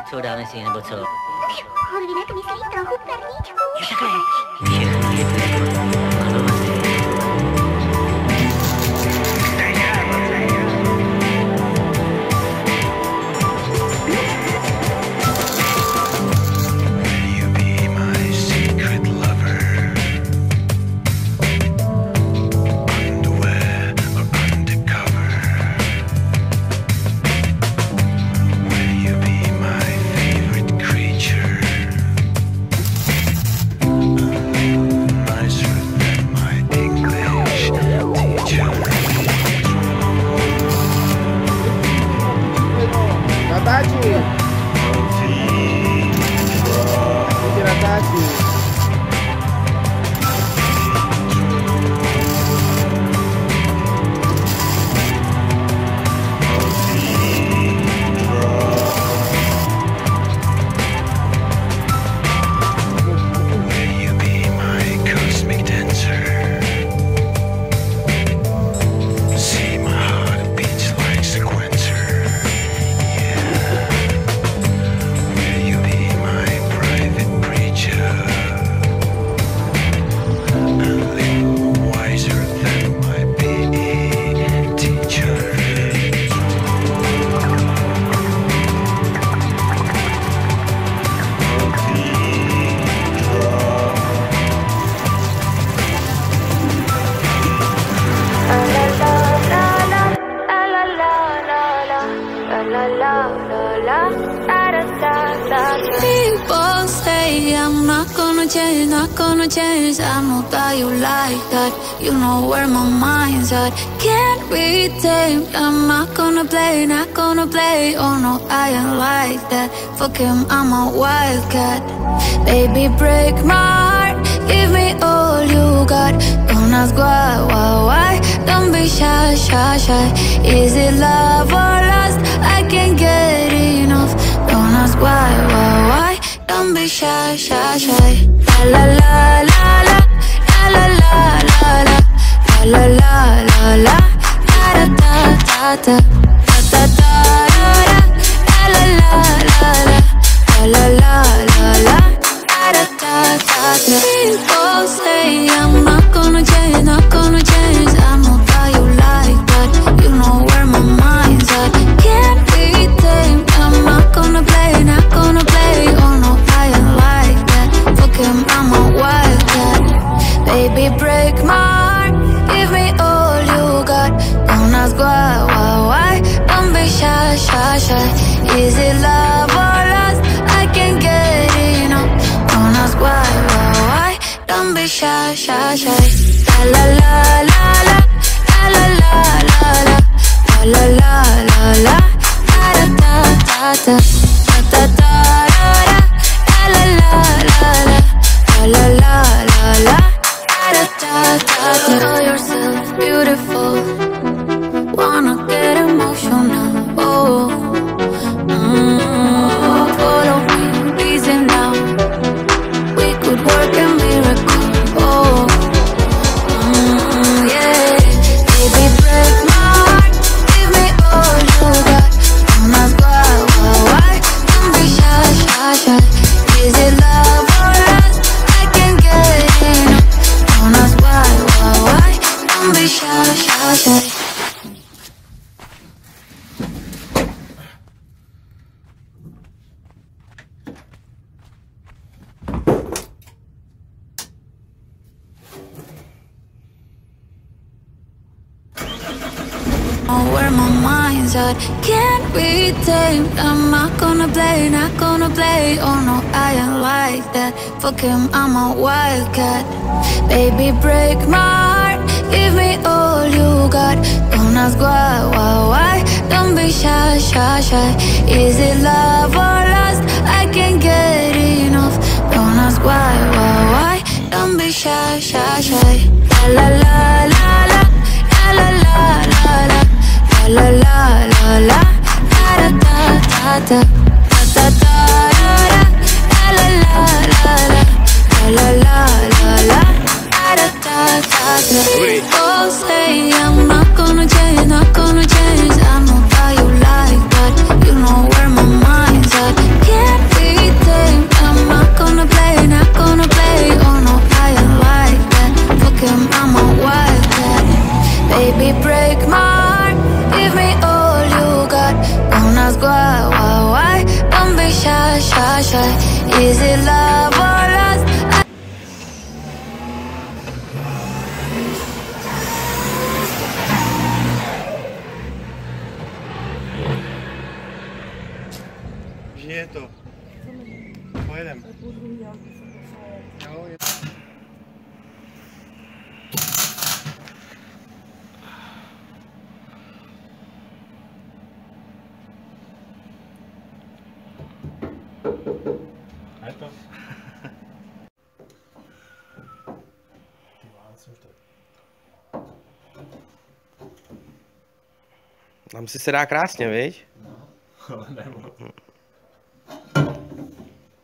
Co dáme si, nebo co? Jinak myslí trochu perníčku. Jo, takhle. Všechno je to jako malovací. People say I'm not gonna change. I know that you like that. You know where my mind's at. Can't be tamed. I'm not gonna play. Oh no, I ain't like that. Fuck him, I'm a wildcat. Baby, break my heart. Give me all you got. Don't ask why. Don't be shy. Is it love or lust? I can't get enough. Don't ask why. Don't be shy. La la la la la la la la la la la la la da da da da da da da la la la la la la la la da da da. People say I'm not gonna change. I know that you like that. You know where my mind's at. Can't be tamed. I'm not gonna play. Oh no, I ain't like that. Fuck him, I'm a wildcat. Baby, break my heart. Give me all you got. Don't ask why. Don't be shy. Is it love or lust? I can't get enough. Don't ask why. Don't be shy. La la la la la la la la la la la la da da da da da da da la la la la la la la da da da. Know yourself beautiful. Wanna get emotional. Oh, follow me, reason now. We could work a miracle. Oh, yeah. Baby, break my heart. Give me all you got. Don't ask why. Don't be shy. Is it love or lust? I can't get enough. Don't ask why. Don't be shy. Know where my mind's at. Can't be tamed. I'm not gonna play. Oh no, I ain't like that. Fuck him, I'm a wildcat. Baby, break my heart. Give me all you got. Don't ask why. Don't be shy. Is it love or lust? I can't get enough. Don't ask why. Don't be shy. La la la la la la la la la la la la da da da da da da da la la la la la la la da da da da. People say I'm not gonna change. I know that you like that. You know where my mind's at. shy, shy. Is it love or lust? Žije to. Pojedem. Jo, je... A je to? Tam si se dá krásně, viď? No, ale nebo.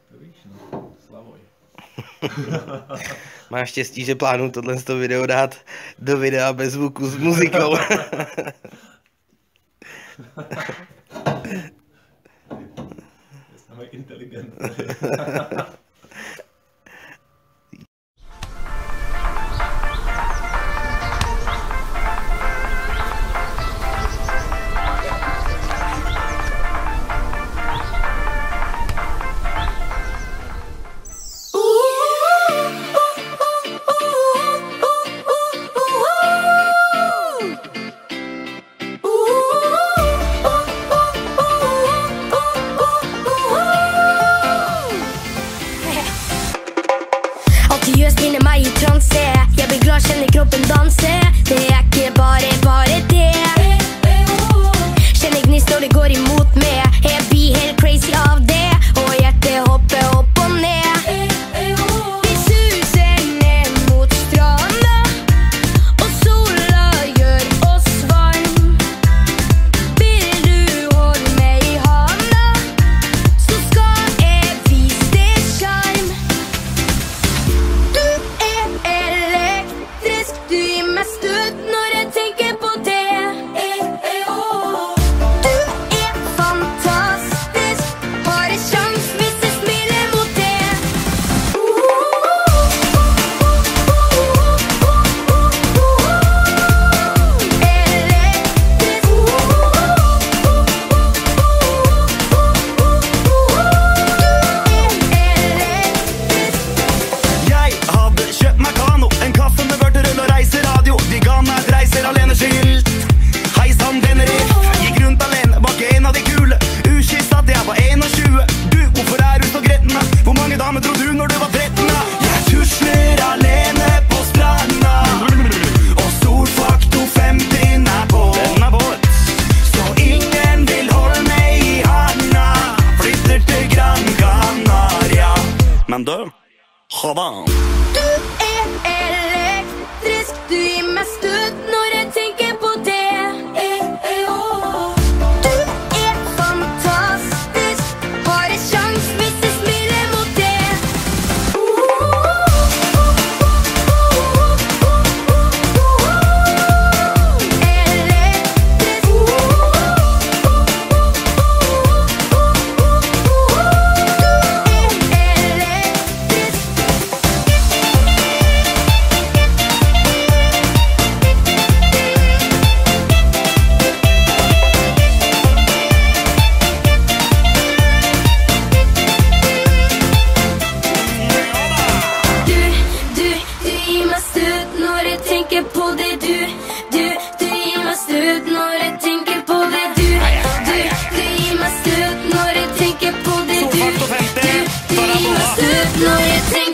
To víš, no, Slavoj. Máš štěstí, že plánuju tohle video dát do videa bez zvuku s muzikou. Jsme inteligentní. Gjør spinner meg i transe. Jeg blir glad, kjenner kroppen danse. Det ikke bare det. Kjenner gnist når det går imot meg. Jeg blir helt crazy av det. Og hjertet hopper opp og ned. Vi suser ned mot stranda, og sola gjør oss varm. Vil du holde meg i handa, så skal jeg vise det sjarm. Du elektrisk, du gir meg støt når jeg tenker på det. Du fantastisk, har en sjans hvis jeg smiler mot det. Jeg hadde kjøpt meg kano, en kaffe med vørterøl og reiseradio. De ga meg et reiser alene-skilt. Hei sann, denne riff. Gikk rundt alene, var ikke en av de kule. Ukyss at jeg var 21. Du, hvorfor er du så gretten da? Hvor mange damer tror du når du var 13 da? Jeg tusler alene på stranda, og solfaktor 50 er på. Den er våt. Så ingen vil holde meg i handa. Flytter til Gran Canaria. Men du, Havan. Du elektrisk, du gir meg støt når jeg tenker på det. Du fantastisk, har en sjans hvis jeg smiler mot det. Du gir meg støt når jeg tenker på det. Du gir meg støt når jeg tenker på det. Du gir meg støt når jeg tenker på det. Du gir meg støt når jeg tenker